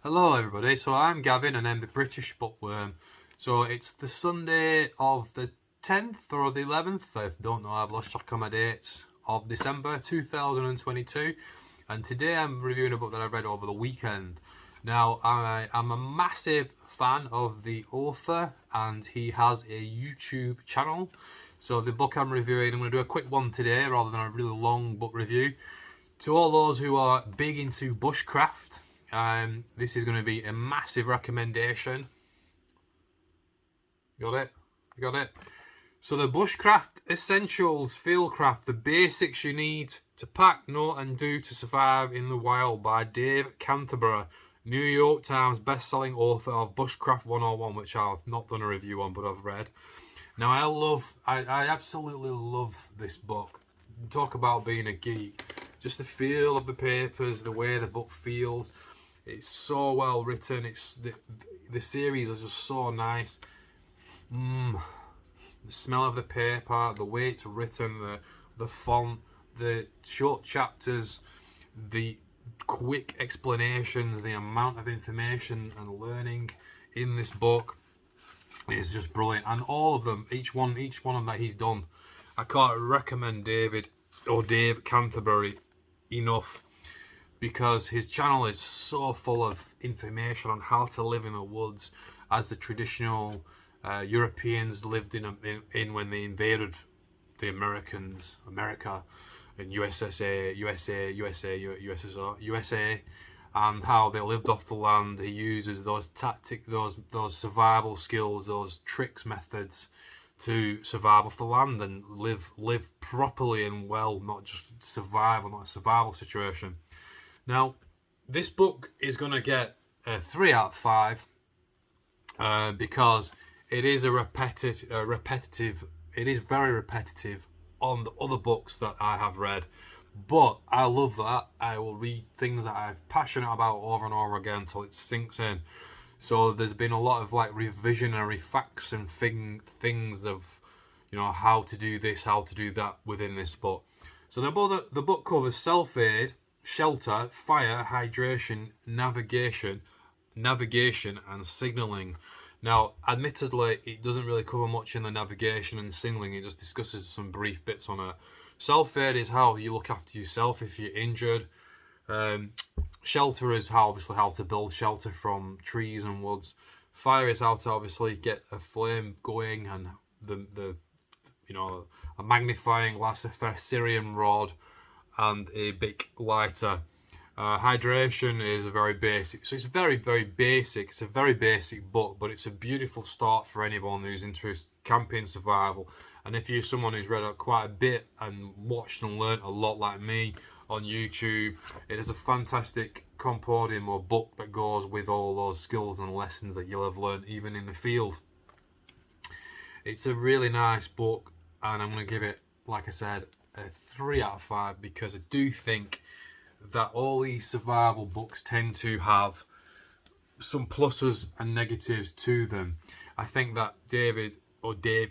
Hello everybody, so I'm Gavin and I'm the British Bookworm. So it's the Sunday of the 10th or the 11th, I don't know, I've lost track of my dates, of December 2022, and today I'm reviewing a book that I read over the weekend. Now, I'm a massive fan of the author and he has a YouTube channel. So the book I'm reviewing, I'm going to do a quick one today rather than a really long book review. To all those who are big into bushcraft, this is going to be a massive recommendation. Got it? Got it? So the Bushcraft Essentials Fieldcraft, the basics you need to pack, know and do to survive in the wild by Dave Canterbury, New York Times best-selling author of Bushcraft 101, which I've not done a review on, but I've read. Now I absolutely love this book. Talk about being a geek. Just the feel of the papers, the way the book feels. It's so well written. It's the series is just so nice. The smell of the paper, the way it's written, the font, the short chapters, the quick explanations, the amount of information and learning in this book is just brilliant. And all of them, each one of them that he's done, I can't recommend Dave Canterbury enough, because his channel is so full of information on how to live in the woods as the traditional Europeans lived in when they invaded the America and USA, and how they lived off the land. He uses those those survival skills, those tricks, methods to survive off the land and live properly and well, not just survival, not a survival situation. Now, this book is going to get a 3 out of 5 because it is repetitive. It is very repetitive on the other books that I have read, but I love that. I will read things that I'm passionate about over and over again until it sinks in. So there's been a lot of like revisionary facts and things of, you know, how to do this, how to do that within this book. So the book covers self-aid, shelter, fire, hydration, navigation and signalling. Now, admittedly, it doesn't really cover much in the navigation and signalling. It just discusses some brief bits on it. Self-aid is how you look after yourself if you're injured. Shelter is how to build shelter from trees and woods. Fire is how to obviously get a flame going, and a magnifying glass, a Syrian rod, and a big lighter. Hydration is a very basic, so it's very basic. It's a very basic book, but it's a beautiful start for anyone who's into camping survival. And if you're someone who's read quite a bit and watched and learnt a lot like me on YouTube, it is a fantastic compendium or book that goes with all those skills and lessons that you'll have learned even in the field. It's a really nice book, and I'm going to give it, like I said, a 3 out of 5 because I do think that all these survival books tend to have some pluses and negatives to them. I think that Dave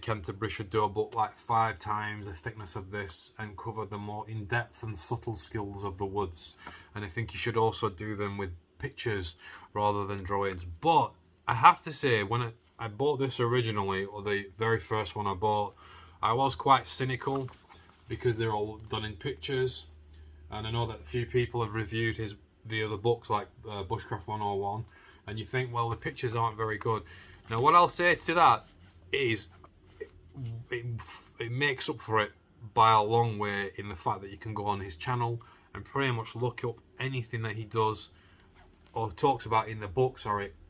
Canterbury should do a book like 5 times the thickness of this and cover the more in-depth and subtle skills of the woods. And I think he should also do them with pictures rather than drawings. But I have to say, when I bought this originally, or the very first one I bought, I was quite cynical because they're all done in pictures. And I know that a few people have reviewed the other books like Bushcraft 101, and you think, well, the pictures aren't very good. Now, what I'll say to that is it makes up for it by a long way in the fact that you can go on his channel and pretty much look up anything that he does or talks about in the book,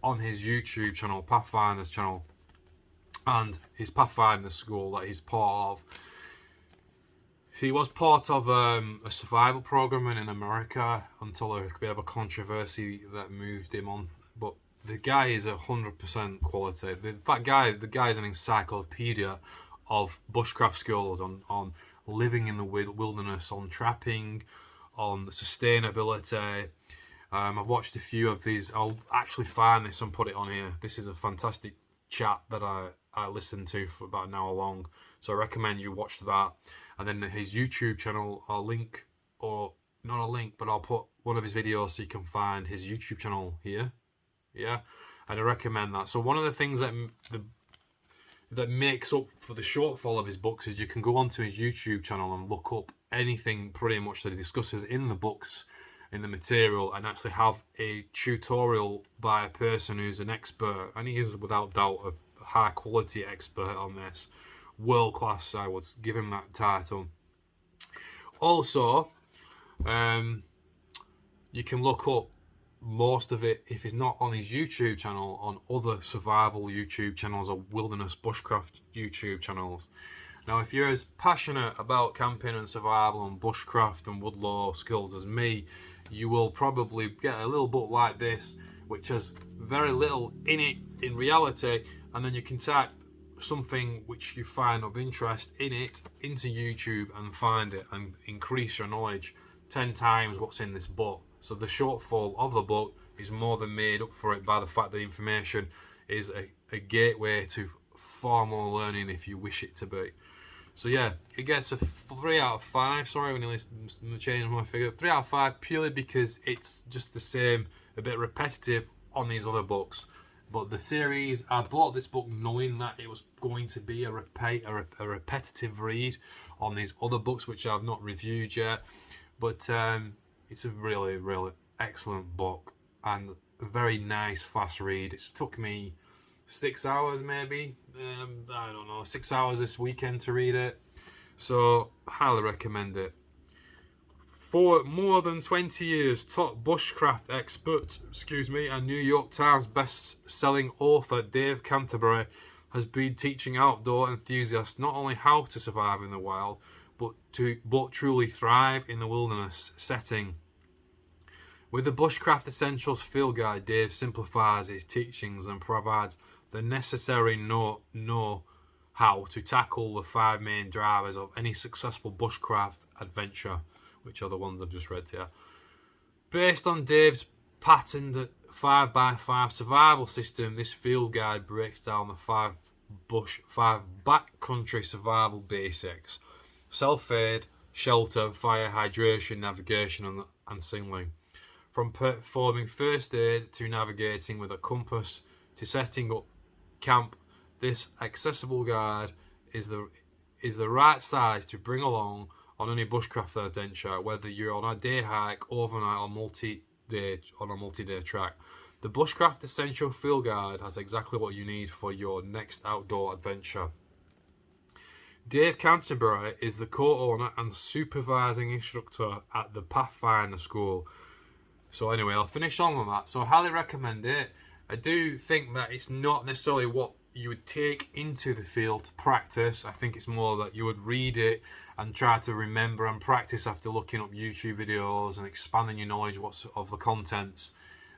on his YouTube channel, Pathfinder's channel, and his Pathfinder school that he's part of. He was part of a survival program in America until a bit of a controversy that moved him on. But the guy is 100% quality. The guy is an encyclopedia of bushcraft skills on living in the wilderness, on trapping, on sustainability. I've watched a few of these. I'll actually find this and put it on here. This is a fantastic chat that I listened to for about an hour long. So I recommend you watch that. And then his YouTube channel, I'll link, or not a link, but I'll put one of his videos so you can find his YouTube channel here. Yeah, and I recommend that. So one of the things that that makes up for the shortfall of his books is you can go onto his YouTube channel and look up anything pretty much that he discusses in the books, in the material, and actually have a tutorial by a person who's an expert, and he is without doubt a high quality expert on this, world class. I would give him that title. Also, you can look up most of it, if it's not on his YouTube channel, on other survival YouTube channels or wilderness bushcraft YouTube channels. Now, if you're as passionate about camping and survival and bushcraft and woodlaw skills as me, you will probably get a little book like this, which has very little in it in reality, and then you can type something which you find of interest in it into YouTube and find it and increase your knowledge 10 times what's in this book. So the shortfall of the book is more than made up for it by the fact that the information is a gateway to far more learning if you wish it to be. So yeah, it gets a 3 out of 5. Sorry, I'm going to change my figure. 3 out of 5 purely because it's just the same, a bit repetitive on these other books. But the series, I bought this book knowing that it was going to be a repetitive read on these other books, which I've not reviewed yet. But it's a really, really excellent book and a very nice, fast read. It's took me 6 hours maybe, I don't know, 6 hours this weekend to read it. So, highly recommend it. For more than 20 years, top bushcraft expert, and New York Times best-selling author Dave Canterbury has been teaching outdoor enthusiasts not only how to survive in the wild, but truly thrive in the wilderness setting. With the Bushcraft Essentials Field Guide, Dave simplifies his teachings and provides the necessary know-how to tackle the 5 main drivers of any successful bushcraft adventure, which are the ones I've just read here. Based on Dave's patented 5x5 survival system, this field guide breaks down the 5 backcountry survival basics: self-aid, shelter, fire, hydration, navigation, and signaling. From performing first aid to navigating with a compass to setting up camp, this accessible guide is the right size to bring along on any bushcraft adventure, whether you're on a day hike, overnight, or on a multi-day track. The Bushcraft Essential Field Guide has exactly what you need for your next outdoor adventure. Dave Canterbury is the co-owner and supervising instructor at the Pathfinder School. So anyway, I'll finish on that. So I highly recommend it. I do think that it's not necessarily what you would take into the field to practice. I think it's more that you would read it and try to remember and practice after looking up YouTube videos and expanding your knowledge of the contents,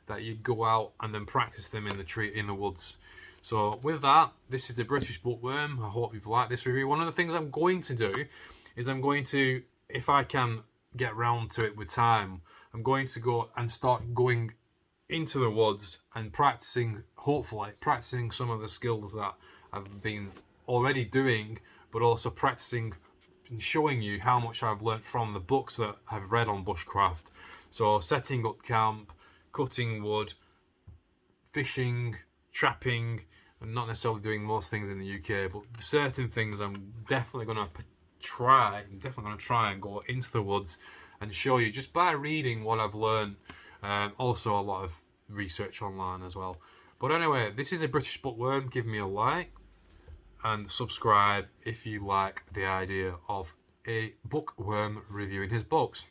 that you'd go out and then practice them in the woods. So with that, this is the British Bookworm. I hope you've liked this review. One of the things I'm going to do is I'm going to, if I can get round to it with time, I'm going to go and start going into the woods and hopefully practicing some of the skills that I've been already doing, but also practicing and showing you how much I've learnt from the books that I've read on bushcraft. So setting up camp, cutting wood, fishing, trapping, and not necessarily doing most things in the UK, but certain things I'm definitely going to try and go into the woods and show you just by reading what I've learned. Also a lot of research online as well. But anyway, this is a British Bookworm. Give me a like and subscribe if you like the idea of a bookworm reviewing his books.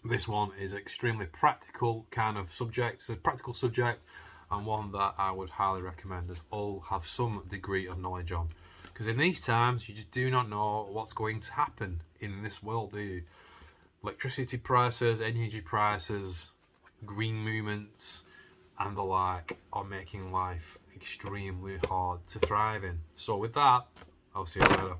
This one is extremely practical kind of subject. It's a practical subject and one that I would highly recommend as all have some degree of knowledge on. Because in these times, you just do not know what's going to happen in this world, do you? Electricity prices, energy prices, green movements, and the like are making life extremely hard to thrive in. So with that, I'll see you later.